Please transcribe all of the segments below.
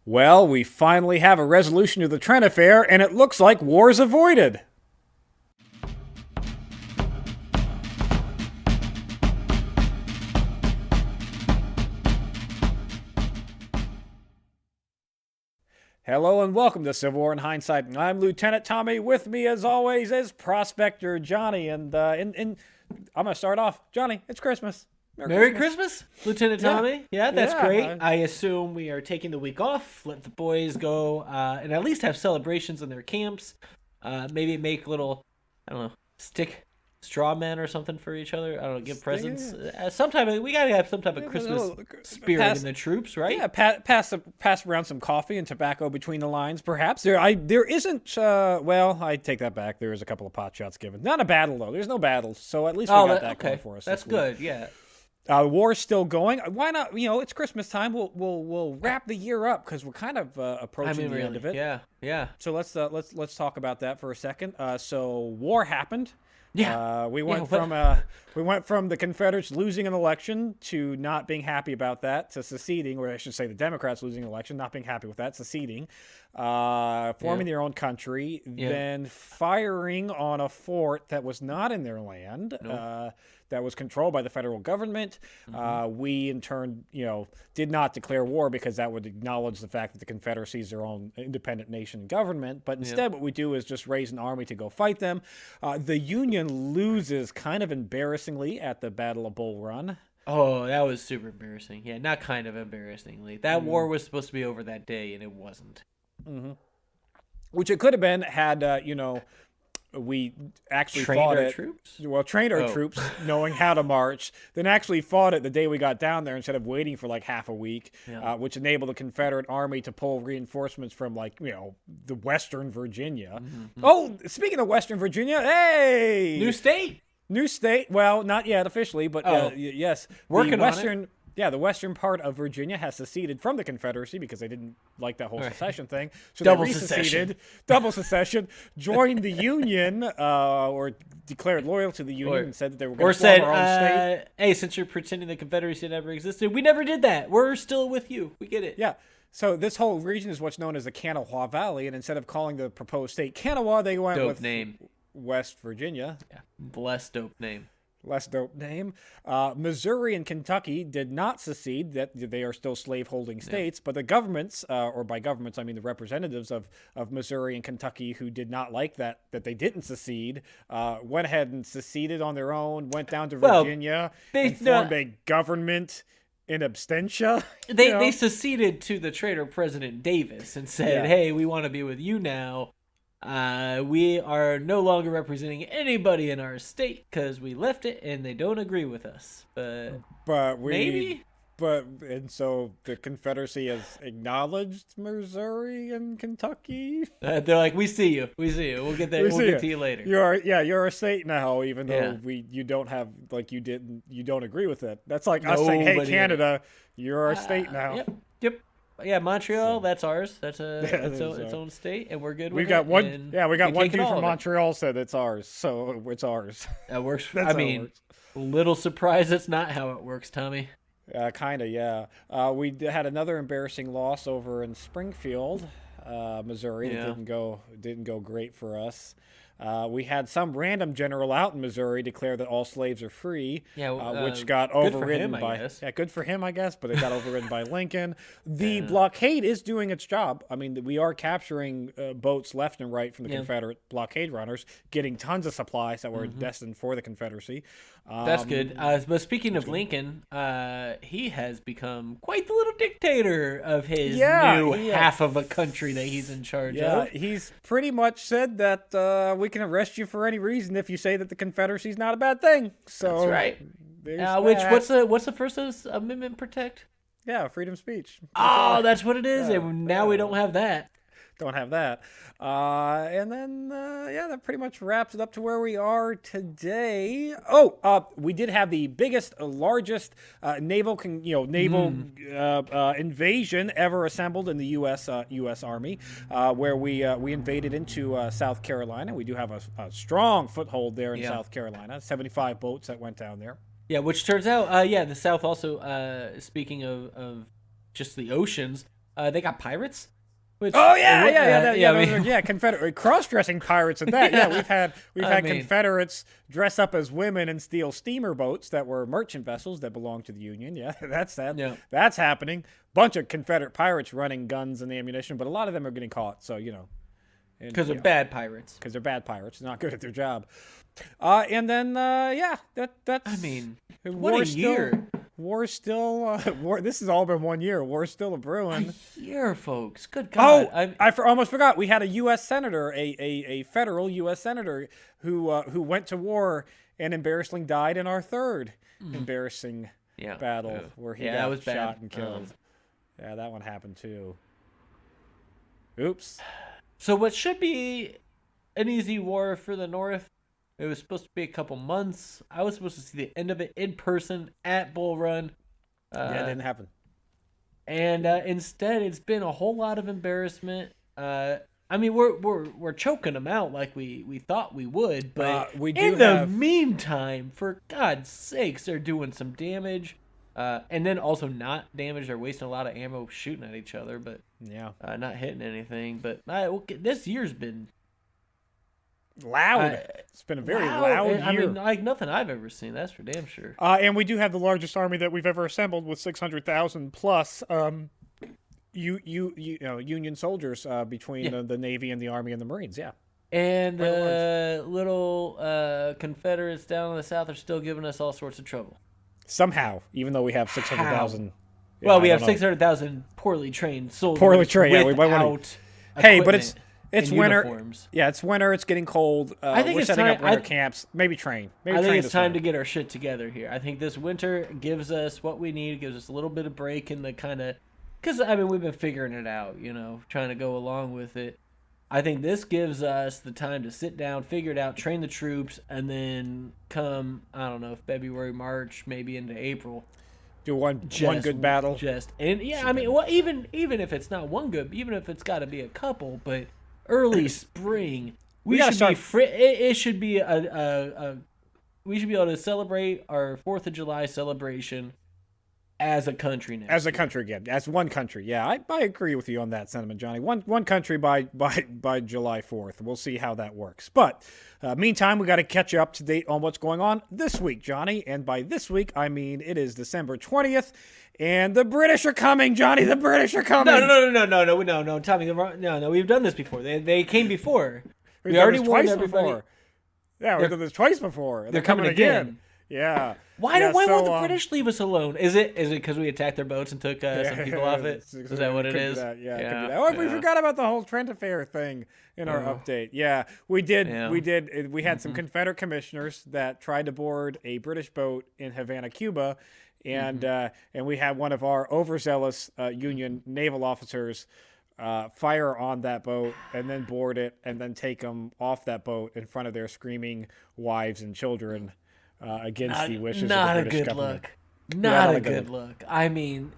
Well, we finally have a resolution to the Trent Affair, and it looks like war's avoided. Hello and welcome to Civil War in Hindsight. I'm Lieutenant Tommy. With me, as always, is Prospector Johnny. And I'm going to start off. Johnny, it's Christmas. Merry Christmas, Lieutenant Tommy. Yeah, that's Yeah. great. I assume we are taking the week off, let the boys go, and at least have celebrations in their camps. Maybe make little, I don't know, stick straw men or something for each other. I don't know, give presents. Sometime we gotta have some type of Christmas spirit in the troops, right? Yeah, pass around some coffee and tobacco between the lines, perhaps. There isn't. Well, I take that back. There is a couple of pot shots given. Not a battle though. There's no battles, so at least we got that going for us. That's good. Yeah. The war's still going. Why not? You know, it's Christmas time. We'll wrap the year up because we're kind of approaching the end of it. Yeah. So let's talk about that for a second. So war happened. Yeah. We went from the Confederates losing an election to not being happy about that, to seceding, or I should say the Democrats losing an election, not being happy with that, seceding, forming their own country, then firing on a fort that was not in their land. Nope. That was controlled by the federal government. We, in turn, did not declare war because that would acknowledge the fact that the Confederacy is their own independent nation government. But instead, what we do is just raise an army to go fight them. The Union loses kind of embarrassingly at the Battle of Bull Run. Oh, that was super embarrassing. Yeah, not kind of embarrassingly. That war was supposed to be over that day, and it wasn't. Which it could have been had, we actually fought it. Troops? Well, trained our troops, knowing how to march, then actually fought it the day we got down there instead of waiting for like half a week, which enabled the Confederate Army to pull reinforcements from the Western Virginia. Oh, speaking of Western Virginia, hey! New state. Well, not yet officially, but yes. Working on it. Yeah, the western part of Virginia has seceded from the Confederacy because they didn't like that whole secession thing. So Double they double secession, joined the Union, or declared loyal to the Union and said that they were going to form our own state. Hey, since you're pretending the Confederacy never existed, we never did that. We're still with you. We get it. Yeah. So this whole region is what's known as the Kanawha Valley, and instead of calling the proposed state Kanawha, they went with name. West Virginia. Yeah, less dope name. Less dope name. Missouri and Kentucky did not secede. That they are still slave-holding states, but the governments, or by governments I mean the representatives of Missouri and Kentucky, who did not like that they didn't secede, went ahead and seceded on their own. Went down to Virginia and formed a government in absentia. They seceded to the traitor President Davis and said, "Hey, we want to be with you now. We are no longer representing anybody in our state because we left it and they don't agree with us." And so the Confederacy has acknowledged Missouri and Kentucky. They're like, we see you. We'll get there. We'll get to you later. You're a state now, even though you don't agree with it. That's like us saying, "Hey, Canada, you're our state now." Yep. Yeah, Montreal, that's ours. That's its own state, and we're good with it. We got one dude from Montreal said it's ours, so it's ours. That works. Little surprised that's not how it works, Tommy. Kind of, yeah. We had another embarrassing loss over in Springfield, Missouri. That didn't go great for us. We had some random general out in Missouri declare that all slaves are free, which got overridden good for him, I guess, but it got overridden by Lincoln. The blockade is doing its job. I mean, we are capturing boats left and right from the Confederate blockade runners, getting tons of supplies that were destined for the Confederacy. That's good. But speaking of Lincoln, he has become quite the little dictator of his half of a country that he's in charge of. He's pretty much said that we can arrest you for any reason if you say that the Confederacy is not a bad thing. So that's right. What's the First Amendment protect? Yeah, freedom of speech. Oh, that's what it is. And now we don't have that. Don't have that. And then, that pretty much wraps it up to where we are today. We did have the biggest, largest naval invasion ever assembled in the U.S. Army, where we invaded into South Carolina. We do have a strong foothold there in South Carolina. 75 boats that went down there. Yeah, which turns out, the South also, speaking of just the oceans, They got pirates. Which, Confederate cross-dressing pirates at that. Yeah, we've had Confederates dress up as women and steal steamer boats that were merchant vessels that belonged to the Union. Yeah, that's that. Yeah. That's happening. Bunch of Confederate pirates running guns and ammunition, but a lot of them are getting caught. So because they're bad pirates. Because they're bad pirates, not good at their job. And then that's. I mean, what a year. War's still this has all been 1 year. War's still a brewing. A year, folks. Good God. I almost forgot. We had a U.S. senator, a federal U.S. senator who went to war and embarrassingly died in our third embarrassing battle where he got shot and killed. Yeah, that one happened too. Oops. So what should be an easy war for the North, it was supposed to be a couple months. I was supposed to see the end of it in person at Bull Run. It didn't happen. And instead, it's been a whole lot of embarrassment. I mean, we're choking them out like we thought we would, but the meantime, for God's sakes, they're doing some damage. And then also not damage. They're wasting a lot of ammo shooting at each other, but not hitting anything. But this year's been loud. It's been a very loud year. I mean, like nothing I've ever seen. That's for damn sure. And we do have the largest army that we've ever assembled with 600,000 plus Union soldiers between the Navy and the Army and the Marines. Yeah. And the little Confederates down in the South are still giving us all sorts of trouble. Somehow, even though we have 600,000. Well, we have 600,000 poorly trained soldiers. Poorly trained, yeah. We might want to. Hey, but it's winter. Uniforms. Yeah, it's winter. It's getting cold. I think we're setting up winter camps. Maybe train. I think it's time to get our shit together here. I think this winter gives us what we need. It gives us a little bit of break in the kind of, because I mean we've been figuring it out, trying to go along with it. I think this gives us the time to sit down, figure it out, train the troops, and then come, I don't know, February, March, maybe into April. Do one good battle. Even if it's not one good, even if it's got to be a couple, but early spring, we should be it should be we should be able to celebrate our 4th of July celebration as a country now. As a country again. As one country. Yeah, I agree with you on that sentiment, Johnny. One country by July 4th. We'll see how that works. But meantime, we got to catch you up to date on what's going on this week, Johnny. And by this week, I mean it is December 20th. And the British are coming, Johnny. The British are coming. No, Tommy. No. We've done this before. They came before. We already warned everybody. Before. Yeah, we've done this twice before. They're coming again. Yeah. Why won't the British leave us alone? Is it because we attacked their boats and took some people off it? Is that what it is? Could be that. Oh, we forgot about the whole Trent Affair thing in our update. Yeah, we did. Yeah. We had some Confederate commissioners that tried to board a British boat in Havana, Cuba, and we had one of our overzealous Union naval officers fire on that boat and then board it and then take them off that boat in front of their screaming wives and children. Against the wishes of the British government. Not a good look. I mean,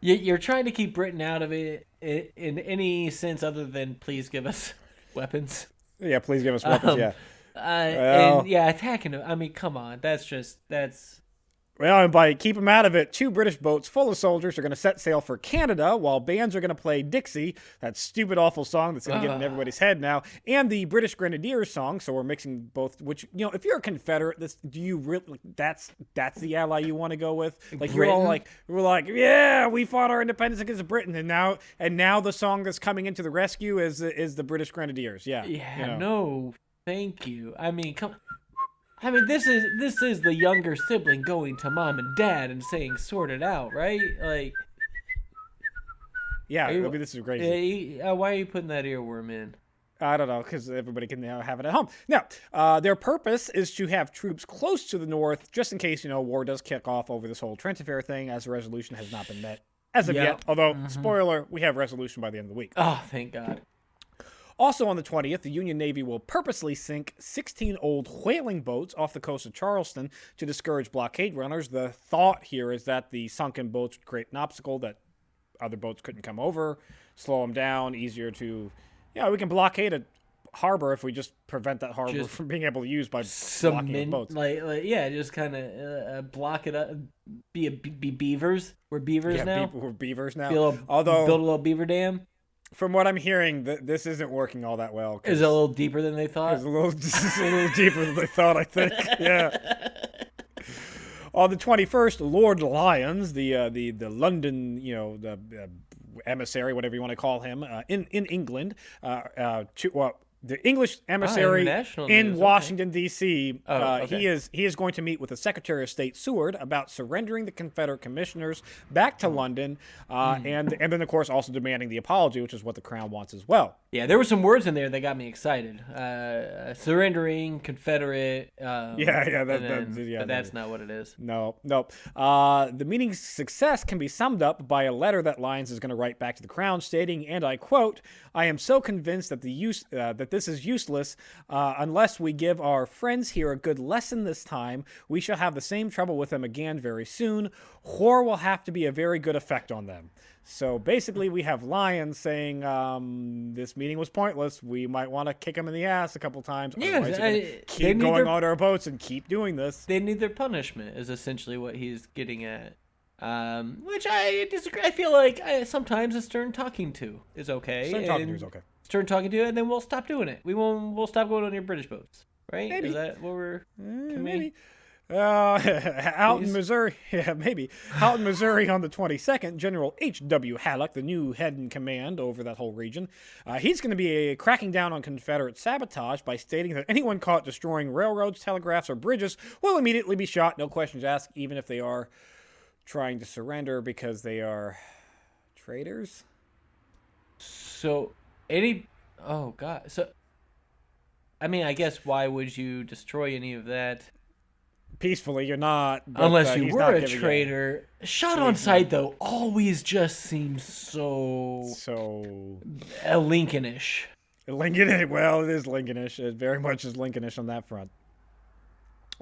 you're trying to keep Britain out of it in any sense other than please give us weapons. Yeah, please give us weapons, attacking them. I mean, come on. That's... Well, and by keep them out of it, 2 British boats full of soldiers are going to set sail for Canada while bands are going to play Dixie, that stupid, awful song that's going to get in everybody's head now, and the British Grenadiers song. So we're mixing both. Which if you're a Confederate, do you really? That's the ally you want to go with? Like Britain? We're like, yeah, we fought our independence against Britain, and now the song that's coming into the rescue is the British Grenadiers. Yeah. Yeah. No, thank you. I mean, come. I mean, this is the younger sibling going to mom and dad and saying, "Sort it out," right? Like, yeah, this is crazy. Why are you putting that earworm in? I don't know, because everybody can now have it at home. Now, their purpose is to have troops close to the north, just in case war does kick off over this whole Trent Affair thing, as a resolution has not been met as of yet. Although, spoiler, we have resolution by the end of the week. Oh, thank God. Also on the 20th, the Union Navy will purposely sink 16 old whaling boats off the coast of Charleston to discourage blockade runners. The thought here is that the sunken boats would create an obstacle that other boats couldn't come over, slow them down, easier to... we can blockade harbor if we just prevent that harbor from being able to use by blocking the boats. Just kind of block it up. Be beavers. We're beavers now. We're beavers now. Build a little beaver dam. From what I'm hearing, this isn't working all that well. Is it a little deeper than they thought? It's a little deeper than they thought, I think. Yeah. On the 21st, Lord Lyons, the London, the emissary, whatever you want to call him, in England, the English emissary in Washington, D.C., he is going to meet with the Secretary of State Seward about surrendering the Confederate commissioners back to London, and then, of course, also demanding the apology, which is what the Crown wants as well. Yeah, there were some words in there that got me excited. Surrendering, Confederate. But that's not what it is. No. The meeting's success can be summed up by a letter that Lyons is going to write back to the Crown stating, and I quote, "I am so convinced that that this is useless. Unless we give our friends here a good lesson this time, we shall have the same trouble with them again very soon. War will have to be a very good effect on them." So basically, we have Lyons saying this meeting was pointless. We might want to kick him in the ass a couple times. Keep going on our boats and keep doing this. They need their punishment, is essentially what he's getting at. Which I disagree. I feel like sometimes a stern talking to is okay. Stern talking to is okay. Stern talking to, and then we'll stop doing it. We'll stop going on your British boats, right? Maybe. Is that what we're? Maybe. Out in Missouri, Out in Missouri on the 22nd, General H.W. Halleck, the new head in command over that whole region, he's going to be cracking down on Confederate sabotage by stating that anyone caught destroying railroads, telegraphs, or bridges will immediately be shot, no questions asked, even if they are trying to surrender because they are traitors. So, I mean, I guess why would you destroy any of that? Peacefully, you're not. But, unless you were a traitor. Shot on sight, though, always just seems so Lincolnish. Well, it is Lincolnish. It very much is Lincolnish on that front.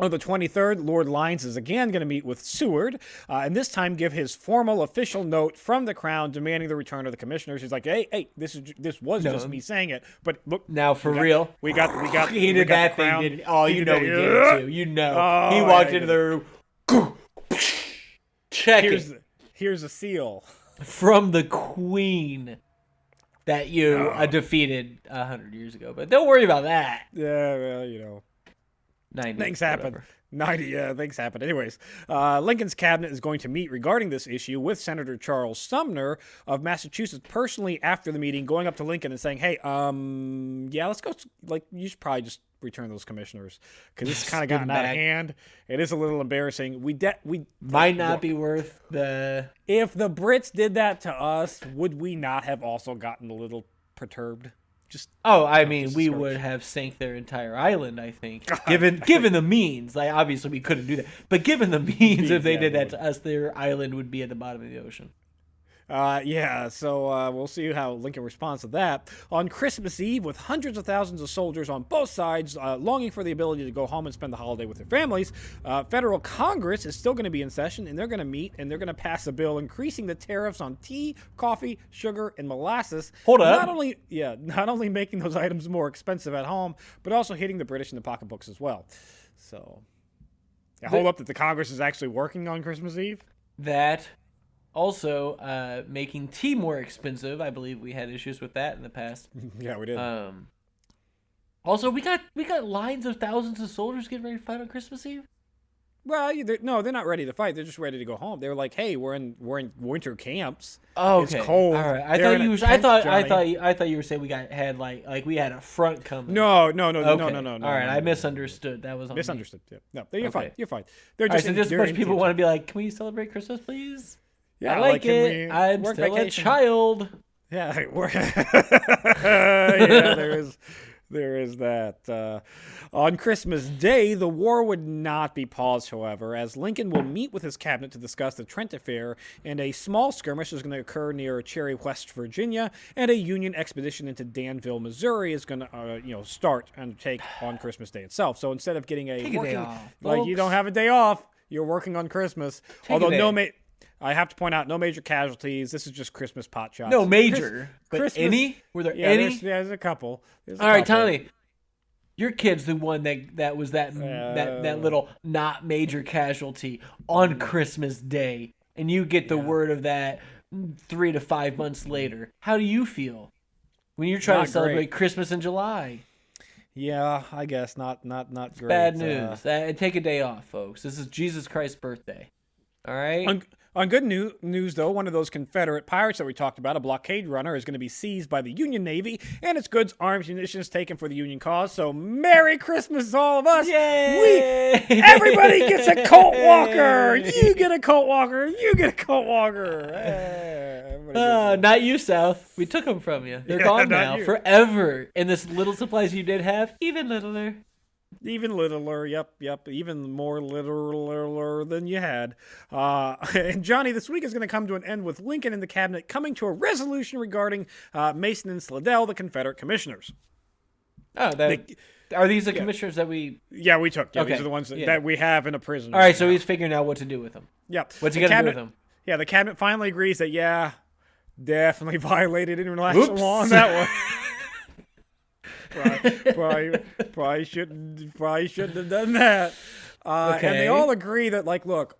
On the 23rd, Lord Lyons is again going to meet with Seward, and this time give his formal official note from the Crown demanding the return of the commissioners. He's like, hey, this was just me saying it, but look. Now, for we got he did that thing, didn't he? Oh, he did it too. He walked into the room. Check it. Here's a seal. From the Queen that you defeated 100 years ago, but don't worry about that. Yeah, well, 90, things happen. 90, things happen. Anyways, Lincoln's cabinet is going to meet regarding this issue with Senator Charles Sumner of Massachusetts personally after the meeting, going up to Lincoln and saying, hey, let's go. You should probably just return those commissioners because it's kind of gotten out of hand. It is a little embarrassing. We might not be worth the. If the Brits did that to us, would we not have also gotten a little perturbed? We would have sank their entire island, I think. Given the means. Obviously we couldn't do that. But given the means, if they did that to us, their island would be at the bottom of the ocean. So we'll see how Lincoln responds to that. On Christmas Eve, with hundreds of thousands of soldiers on both sides longing for the ability to go home and spend the holiday with their families, federal Congress is still going to be in session, and they're going to meet, and they're going to pass a bill increasing the tariffs on tea, coffee, sugar, and molasses. Hold up. Not only making those items more expensive at home, but also hitting the British in the pocketbooks as well. So, hold up that the Congress is actually working on Christmas Eve? That... Also, making tea more expensive. I believe we had issues with that in the past. Yeah, we did. Also, we got lines of thousands of soldiers getting ready to fight on Christmas Eve. Well, they're not ready to fight. They're just ready to go home. They were like, "Hey, we're in winter camps. Oh, okay. It's cold." All right. I thought you were saying we had we had a front coming. No. Okay. No. All right, I misunderstood. That was on misunderstood. Me. Yeah. No, you're fine. You're fine. They're just a bunch of people want to be like, "Can we celebrate Christmas, please?" Yeah, I like it. I'm still a child. Yeah, there is that. On Christmas Day, the war would not be paused, however, as Lincoln will meet with his cabinet to discuss the Trent Affair, and a small skirmish is going to occur near Cherry, West Virginia, and a Union expedition into Danville, Missouri is going to start and take on Christmas Day itself. So instead of getting a day off, you don't have a day off, you're working on Christmas. I have to point out, no major casualties. This is just Christmas pot shots. No major, but Christmas, any? Were there any? There's a couple. All right, Tommy. Your kid's the one that was that little not major casualty on Christmas Day, and you get the word of that 3 to 5 months later. How do you feel when you're trying to celebrate Christmas in July? Yeah, I guess not great. Bad news. Take a day off, folks. This is Jesus Christ's birthday. All right. On good news, though, one of those Confederate pirates that we talked about, a blockade runner, is going to be seized by the Union Navy, and its goods, arms, munitions taken for the Union cause. So, Merry Christmas, all of us! Yay! Everybody gets a Colt Walker. You get a Colt Walker. You get a Colt Walker. Not you, South. We took them from you. They're gone now, forever. And this little supplies you did have, even littler. Even littler, yep, even more littler than you had. And Johnny, this week is going to come to an end with Lincoln and the cabinet coming to a resolution regarding Mason and Slidell, the Confederate commissioners. Oh, are these the commissioners that we... Yeah, we took. Yeah, okay. These are the ones that we have in a prison. All right, so he's figuring out what to do with them. Yep. What's he going to do with them? Yeah, the cabinet finally agrees that, definitely violated international law on that one. Probably shouldn't have done that. And they all agree that, look,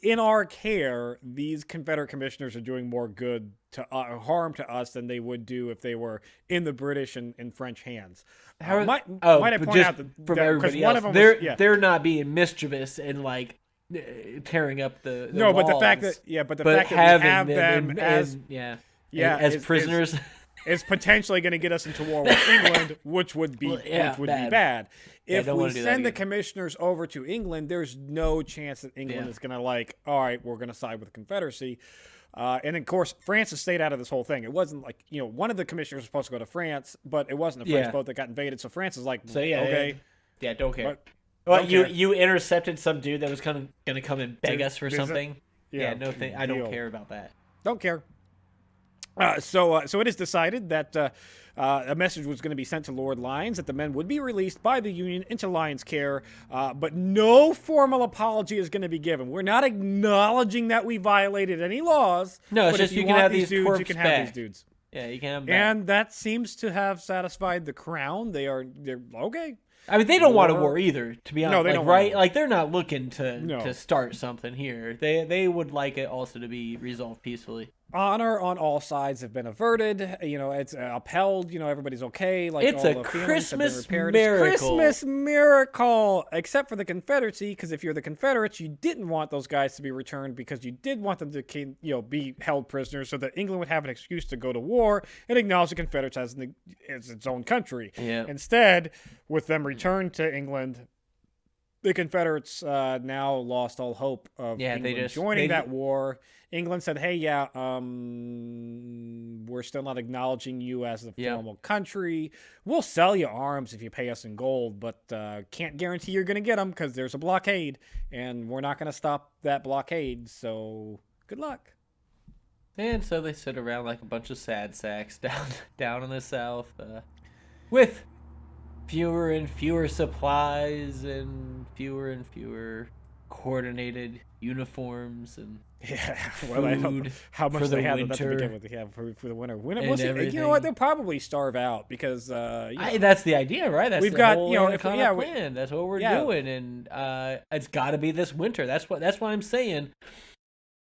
in our care, these Confederate commissioners are doing more good to harm to us than they would do if they were in the British and French hands. Might I point out that from everybody else, they're not being mischievous and tearing up the no, walls, but the fact that we have them as prisoners. Is potentially going to get us into war with England, which would be bad. If we send the commissioners over to England, there's no chance that England is going to all right, we're going to side with the Confederacy. And of course, France has stayed out of this whole thing. It wasn't one of the commissioners was supposed to go to France, but it wasn't a French boat that got invaded. So France is okay. Yeah, don't care. You intercepted some dude that was going to come and beg us for something? I don't care about that. Don't care. So it is decided that a message was going to be sent to Lord Lyons that the men would be released by the Union into Lyons' care, but no formal apology is going to be given. We're not acknowledging that we violated any laws. No, it's just you can have these dudes. You can have these dudes. Yeah, you can have them back. And that seems to have satisfied the Crown. They're okay. I mean, they don't want a war either, to be honest. No, they don't. Right? They're not looking to start something here. They would like it also to be resolved peacefully. Honor on all sides have been averted. It's upheld. Everybody's okay. It's a Christmas miracle. Christmas miracle, except for the Confederacy, because if you're the Confederates, you didn't want those guys to be returned because you did want them to, be held prisoners, so that England would have an excuse to go to war and acknowledge the Confederates as its own country. Yeah. Instead, with them returned to England, the Confederates now lost all hope of England joining that war. England said, hey, we're still not acknowledging you as a formal country. We'll sell you arms if you pay us in gold, but can't guarantee you're going to get them because there's a blockade, and we're not going to stop that blockade, so good luck. And so they sit around like a bunch of sad sacks down in the South with fewer and fewer supplies and fewer coordinated uniforms and food I don't know how much they had to begin with. For the winter. You know what? They'll probably starve out because that's the idea, right? That's the whole plan. That's what we're doing, and it's got to be this winter. That's what I'm saying.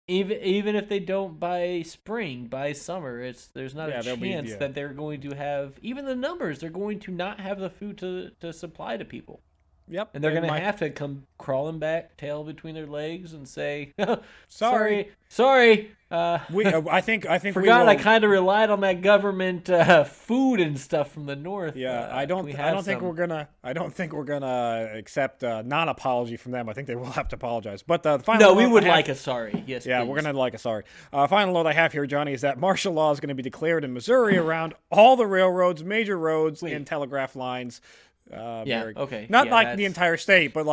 Even if they don't by spring, by summer, there's not a chance that they're going to have even the numbers. They're going to not have the food to supply to people. Yep. And they're going to have to come crawling back, tail between their legs, and say, sorry. I think forgot I kind of relied on that government food and stuff from the north. Yeah, I don't think we're gonna accept non-apology from them. I think they will have to apologize. But the final we would like a sorry. Yes, yeah, please. We're gonna like a sorry. Final note I have here, Johnny, is that martial law is going to be declared in Missouri around all the railroads, major roads, and telegraph lines. Not the entire state, but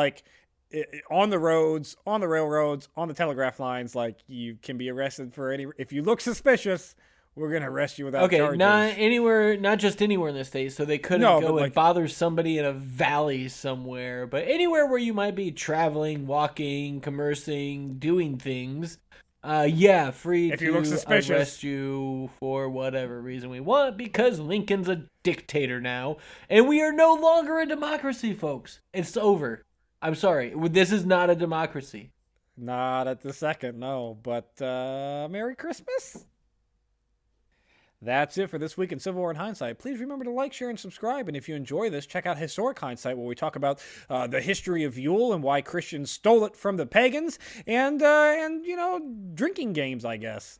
on the roads, on the railroads, on the telegraph lines, you can be arrested for if you look suspicious, we're going to arrest you without charges. Not just anywhere in the state, so they couldn't go and bother somebody in a valley somewhere, but anywhere where you might be traveling, walking, commercing, doing things, Yeah, free if to you look suspicious. arrest you for whatever reason we want because Lincoln's a dictator now, and we are no longer a democracy, folks. It's over. I'm sorry. This is not a democracy. Not at the second, no. But Merry Christmas. That's it for this week in Civil War in Hindsight. Please remember to like, share, and subscribe. And if you enjoy this, check out Historic Hindsight, where we talk about the history of Yule and why Christians stole it from the pagans, and drinking games, I guess.